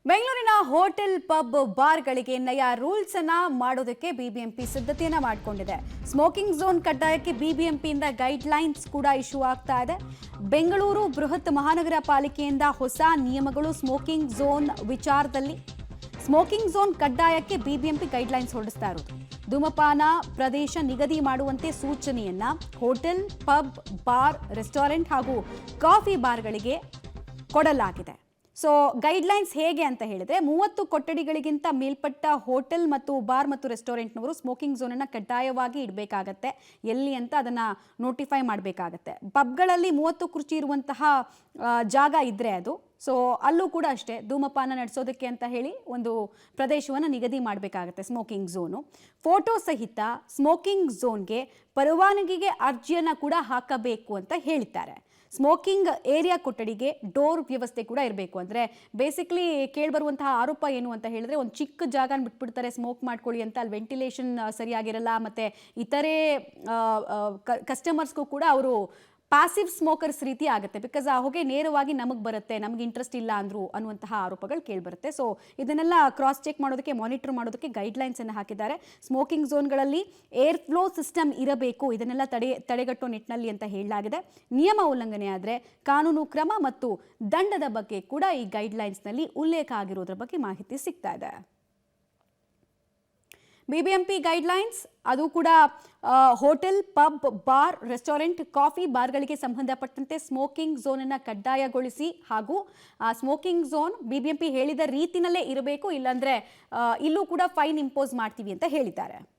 ಬೆಂಗಳೂರಿನ hotel pub ಬಾರ್ಗಳಿಗೆ ನಯ rules ಅನ್ನ ಮಾಡೋದಕ್ಕೆ ಬಿಬಿಎಂಪಿ ಸಿದ್ಧತೆಯನ್ನ ಮಾಡಿಕೊಂಡಿದೆ. ಸ್ಮೋಕಿಂಗ್ ಝೋನ್ ಕಡ್ಡಾಯಕ್ಕೆ ಬಿಬಿಎಂಪಿಯಿಂದ ಗೈಡ್ ಲೈನ್ಸ್ ಕೂಡ ಇಶ್ಯೂ ಆಗ್ತಾ ಇದೆ. ಬೆಂಗಳೂರು ಬೃಹತ್ ಮಹಾನಗರ ಪಾಲಿಕೆಯಿಂದ ಹೊಸ ನಿಯಮಗಳು ಸ್ಮೋಕಿಂಗ್ ಝೋನ್ ವಿಚಾರದಲ್ಲಿ. ಸ್ಮೋಕಿಂಗ್ ಝೋನ್ ಕಡ್ಡಾಯಕ್ಕೆ ಬಿಬಿಎಂಪಿ ಗೈಡ್ ಲೈನ್ಸ್ ಹೊರಡಿಸ್ತಾ ಇರೋದು. ಧೂಮಪಾನ ಪ್ರದೇಶ ನಿಗದಿ ಮಾಡುವಂತೆ ಸೂಚನೆಯನ್ನ ಹೋಟೆಲ್, ಪಬ್, ಬಾರ್, ರೆಸ್ಟೋರೆಂಟ್ ಹಾಗೂ ಕಾಫಿ ಬಾರ್ಗಳಿಗೆ ಕೊಡಲಾಗಿದೆ. ಸೊ ಗೈಡ್ಲೈನ್ಸ್ ಹೇಗೆ ಅಂತ ಹೇಳಿದ್ರೆ 30 ಕೊಠಡಿಗಳಿಗಿಂತ ಮೇಲ್ಪಟ್ಟ ಹೋಟೆಲ್ ಮತ್ತು ಬಾರ್ ಮತ್ತು ರೆಸ್ಟೋರೆಂಟ್ನವರು ಸ್ಮೋಕಿಂಗ್ ಝೋನನ್ನು ಕಡ್ಡಾಯವಾಗಿ ಇಡಬೇಕಾಗತ್ತೆ. ಎಲ್ಲಿ ಅಂತ ಅದನ್ನು ನೋಟಿಫೈ ಮಾಡಬೇಕಾಗತ್ತೆ. ಪಬ್ಗಳಲ್ಲಿ 30 ಕುರ್ಚಿ ಇರುವಂತಹ ಜಾಗ ಇದ್ದರೆ ಅದು ಸೊ ಅಲ್ಲೂ ಕೂಡ ಅಷ್ಟೇ ಧೂಮಪಾನ ನಡೆಸೋದಕ್ಕೆ ಅಂತ ಹೇಳಿ ಒಂದು ಪ್ರದೇಶವನ್ನು ನಿಗದಿ ಮಾಡಬೇಕಾಗತ್ತೆ ಸ್ಮೋಕಿಂಗ್ ಝೋನು. ಫೋಟೋ ಸಹಿತ ಸ್ಮೋಕಿಂಗ್ ಝೋನ್ಗೆ ಪರವಾನಗಿಗೆ ಅರ್ಜಿಯನ್ನು ಕೂಡ ಹಾಕಬೇಕು ಅಂತ ಹೇಳಿದ್ದಾರೆ. ಸ್ಮೋಕಿಂಗ್ ಏರಿಯಾ ಕೊಠಡಿಗೆ ಡೋರ್ ವ್ಯವಸ್ಥೆ ಕೂಡ ಇರಬೇಕು. ಅಂದರೆ ಬೇಸಿಕ್ಲಿ ಕೇಳಿಬರುವಂತಹ ಆರೋಪ ಏನು ಅಂತ ಹೇಳಿದ್ರೆ, ಒಂದು ಚಿಕ್ಕ ಜಾಗನ ಬಿಟ್ಬಿಡ್ತಾರೆ ಸ್ಮೋಕ್ ಮಾಡ್ಕೊಳ್ಳಿ ಅಂತ, ಅಲ್ಲಿ ವೆಂಟಿಲೇಷನ್ ಸರಿಯಾಗಿರಲ್ಲ, ಮತ್ತು ಇತರೆ ಕಸ್ಟಮರ್ಸ್ಗೂ ಕೂಡ ಅವರು ಪ್ಯಾಸಿವ್ ಸ್ಮೋಕರ್ಸ್ ರೀತಿ ಆಗುತ್ತೆ. ಬಿಕಾಸ್ ಆ ಹೊಗೆ ನೇರವಾಗಿ ನಮಗೆ ಬರುತ್ತೆ, ನಮಗೆ ಇಂಟ್ರೆಸ್ಟ್ ಇಲ್ಲ ಅಂದರು ಅನ್ನುವಂತಹ ಆರೋಪಗಳು ಕೇಳಿಬರುತ್ತೆ. ಸೊ ಇದನ್ನೆಲ್ಲ ಕ್ರಾಸ್ ಚೆಕ್ ಮಾಡೋದಕ್ಕೆ, ಮಾನಿಟರ್ ಮಾಡೋದಕ್ಕೆ ಗೈಡ್ಲೈನ್ಸನ್ನು ಹಾಕಿದ್ದಾರೆ. ಸ್ಮೋಕಿಂಗ್ ಝೋನ್ಗಳಲ್ಲಿ ಏರ್ ಫ್ಲೋ ಸಿಸ್ಟಮ್ ಇರಬೇಕು, ಇದನ್ನೆಲ್ಲ ತಡೆಗಟ್ಟೋ ನಿಟ್ಟಿನಲ್ಲಿ ಅಂತ ಹೇಳಲಾಗಿದೆ. ನಿಯಮ ಉಲ್ಲಂಘನೆ ಆದರೆ ಕಾನೂನು ಕ್ರಮ ಮತ್ತು ದಂಡದ ಬಗ್ಗೆ ಕೂಡ ಈ ಗೈಡ್ಲೈನ್ಸ್ನಲ್ಲಿ ಉಲ್ಲೇಖ ಆಗಿರೋದ್ರ ಬಗ್ಗೆ ಮಾಹಿತಿ ಸಿಗ್ತಾ ಇದೆ. ಬಿಬಿಎಂಪಿ ಗೈಡ್ಲೈನ್ಸ್ ಅದು ಕೂಡ hotel, pub, bar, restaurant, coffee ಬಾರ್ಗಳಿಗೆ ಸಂಬಂಧಪಟ್ಟಂತೆ ಸ್ಮೋಕಿಂಗ್ ಝೋನನ್ನು ಕಡ್ಡಾಯಗೊಳಿಸಿ ಹಾಗೂ ಸ್ಮೋಕಿಂಗ್ ಝೋನ್ ಬಿಬಿಎಂಪಿ ಹೇಳಿದ ರೀತಿನಲ್ಲೇ ಇರಬೇಕು, ಇಲ್ಲಾಂದರೆ ಇಲ್ಲೂ ಕೂಡ ಫೈನ್ ಇಂಪೋಸ್ ಮಾಡ್ತೀವಿ ಅಂತ ಹೇಳಿದ್ದಾರೆ.